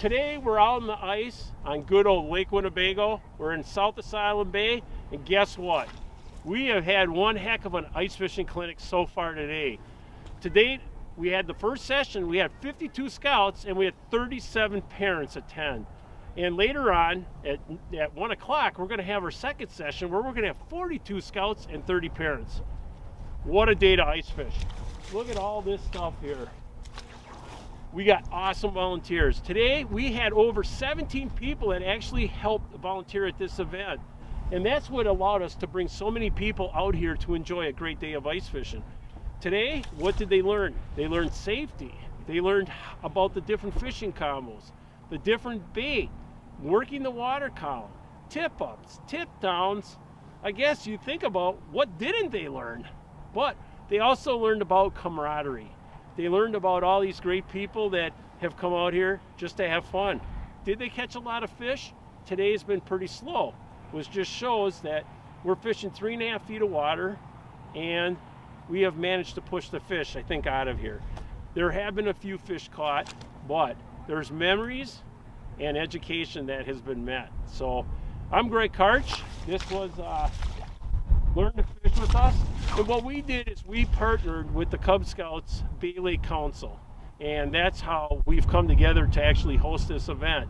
today we're out on the ice on good old Lake Winnebago. We're in South Asylum Bay, and guess what? We have had one heck of an ice fishing clinic so far today. To date, we had the first session, we had 52 scouts, and we had 37 parents attend. And later on, at 1 o'clock, we're gonna have our second session where we're gonna have 42 scouts and 30 parents. What a day to ice fish. Look at all this stuff here. We got awesome volunteers. Today, we had over 17 people that actually helped volunteer at this event. And that's what allowed us to bring so many people out here to enjoy a great day of ice fishing. Today, what did they learn? They learned safety. They learned about the different fishing combos, the different bait, working the water column, tip ups, tip downs. I guess you think about what didn't they learn? But they also learned about camaraderie. They learned about all these great people that have come out here just to have fun. Did they catch a lot of fish? Today's been pretty slow, which just shows that we're fishing 3.5 feet of water, and we have managed to push the fish, I think, out of here. There have been a few fish caught, but there's memories and education that has been met. So I'm Greg Karch. This was Learn to Fish with Us. And what we did is we partnered with the Cub Scouts Bay Lake Council. And that's how we've come together to actually host this event.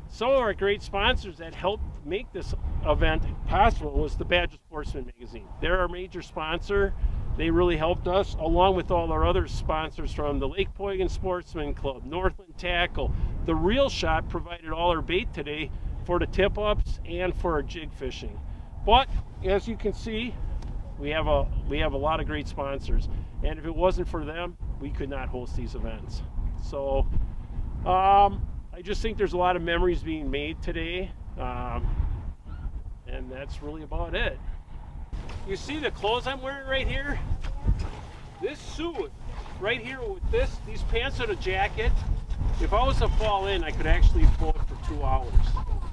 Some of our great sponsors that helped make this event possible was the Badger Sportsman magazine. They're our major sponsor. They really helped us, along with all our other sponsors from the Lake Poygan Sportsman Club, Northland Tackle. The Reel Shop provided all our bait today for the tip-ups and for our jig fishing. But as you can see, we have a lot of great sponsors, and if it wasn't for them, we could not host these events. So I just think there's a lot of memories being made today, and that's really about it. You see the clothes I'm wearing right here? This suit right here with these pants and a jacket, if I was to fall in, I could actually float for 2 hours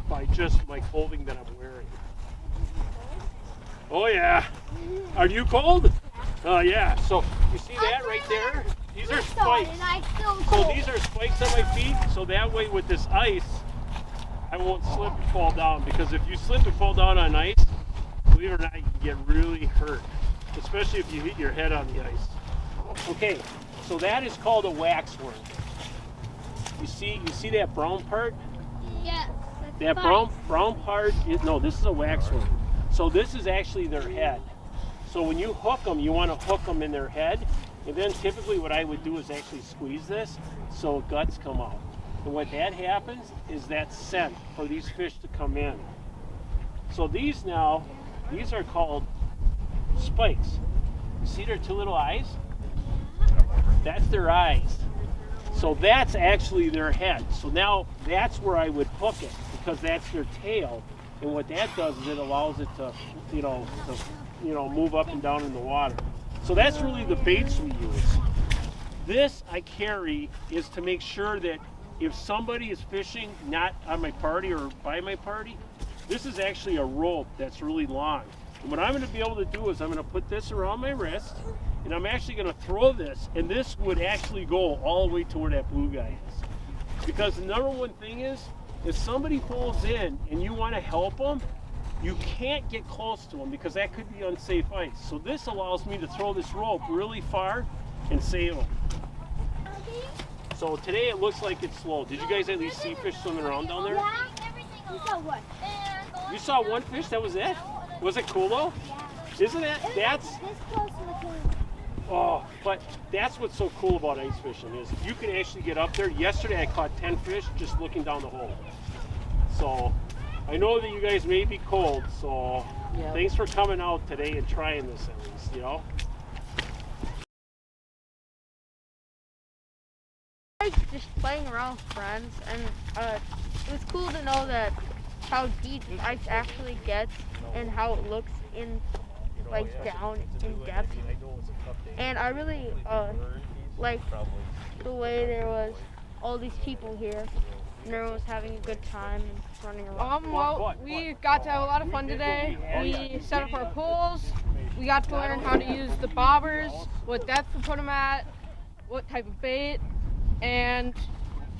by just my clothing that I'm wearing. Oh yeah. Are you cold? Oh yeah. So you see that right there? These are spikes. So these are spikes on my feet, so that way with this ice, I won't slip and fall down, because if you slip and fall down on ice, believe it or not, you can get really hurt, especially if you hit your head on the ice. Okay, so that is called a waxworm. You see that brown part? Yes. That brown part, no, this is a waxworm. So this is actually their head. So when you hook them, you want to hook them in their head, and then typically what I would do is actually squeeze this so guts come out. And what that happens is that scent for these fish to come in. So these are called spikes. You see their two little eyes? That's their eyes. So that's actually their head. So now that's where I would hook it, because that's their tail. And what that does is it allows it to, move up and down in the water. So that's really the baits we use. This I carry is to make sure that if somebody is fishing not on my party or by my party, this is actually a rope that's really long. And what I'm going to be able to do is I'm going to put this around my wrist, and I'm actually going to throw this, and this would actually go all the way to where that blue guy is. Because the number one thing is, if somebody pulls in and you want to help them, you can't get close to them because that could be unsafe ice. So this allows me to throw this rope really far and save them. So today it looks like it's slow. Did you guys at least see fish swimming around down there? Yeah. We saw one. You saw one fish? That was it? Was it cool though? Yeah. Isn't it? That's this close to the canoe. Oh, but that's what's so cool about ice fishing is you can actually get up there. Yesterday I caught 10 fish just looking down the hole. So I know that you guys may be cold, so thanks for coming out today and trying this at least, Just playing around with friends, and it was cool to know that how deep ice actually gets and how it looks in down in depth. And I really liked the way there was all these people here and everyone was having a good time and running around. Well, we got to have a lot of fun today. We set up our pools. We got to learn how to use the bobbers, what depth to put them at, what type of bait, and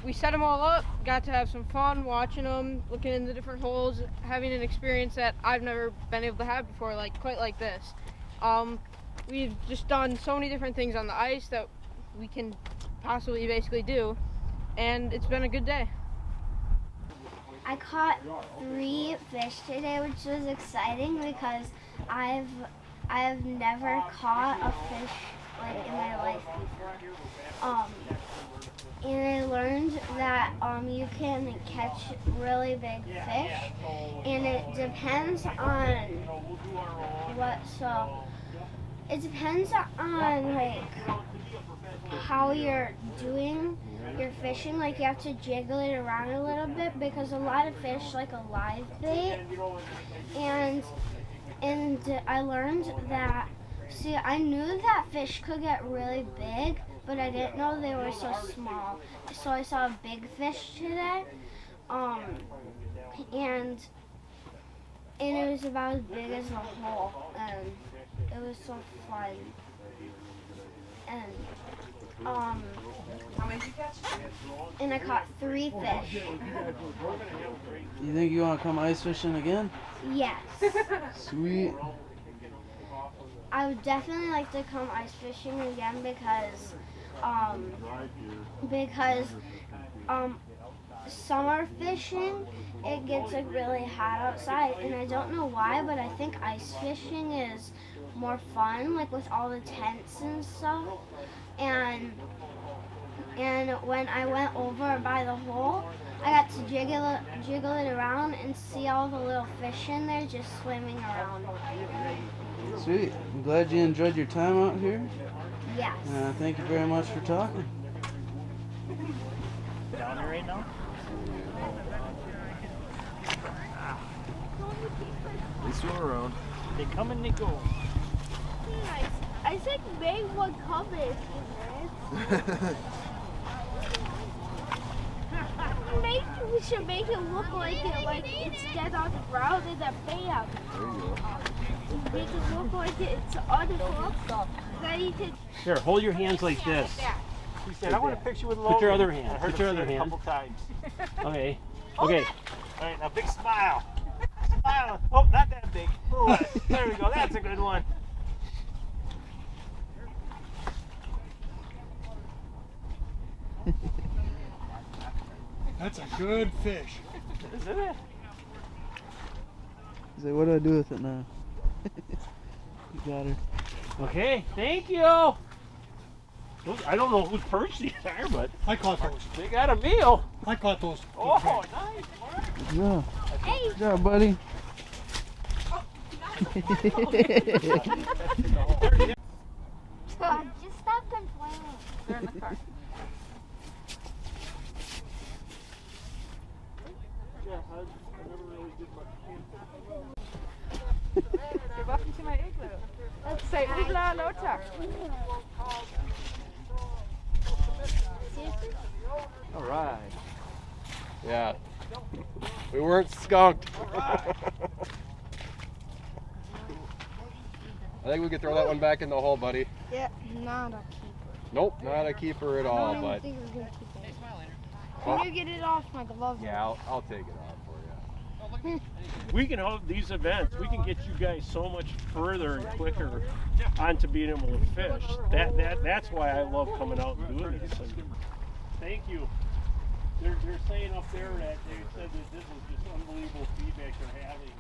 we set them all up, got to have some fun watching them, looking in the different holes, having an experience that I've never been able to have before, like quite like this. We've just done so many different things on the ice that we can possibly basically do, and it's been a good day. I caught 3 fish today, which was exciting because I've never caught a fish like in my life before. And I learned that you can catch really big fish, and it depends on it depends on like how you're doing your fishing. Like you have to jiggle it around a little bit because a lot of fish like a live bait, and I learned that. See, I knew that fish could get really big, but I didn't know they were so small. So I saw a big fish today, and it was about as big as a hole, and it was so fun. And How many did you catch? and I caught 3 fish. You think you want to come ice fishing again? Yes. Sweet. I would definitely like to come ice fishing again because summer fishing, it gets like really hot outside, and I don't know why, but I think ice fishing is more fun, like with all the tents and stuff. And when I went over by the hole, I got to jiggle it around and see all the little fish in there just swimming around. Sweet. I'm glad you enjoyed your time out here. Yes. Thank you very much for talking. Down there right now? They swim around. They come and they go. I said make one comment. We should make it look like it's dead on the ground and then bam. There you go. Make it look like it's on the floor. Then you can. Here, hold your hands like this. He said, I want a picture with Logan. Put your other I hand. heard Put your him other say it a hand. couple times. Okay. Okay. All right, now big smile. Smile. Oh, not that big. A little less. There we go. That's a good one. That's a good fish. Isn't it? He's like, what do I do with it now? You got her. Okay. Thank you. I don't know whose perch these are, but I caught those. they got a meal. I caught those. Oh, nice. Mark. Good job. Hey. Good job, buddy. Just stop complaining. They're in the car. You're welcome to my igloo. Say Ugla Lota. All right. Yeah. We weren't skunked. I think we could throw that one back in the hole, buddy. Yeah, not a keeper. Nope, not a keeper at all, but think we're gonna keep it. Can you get it off my glove? yeah, I'll take it off for you. We can hold these events. We can get you guys so much further and quicker onto being able to fish. That's why I love coming out and doing this. And thank you. They're saying up there that they said that this was just unbelievable feedback they're having.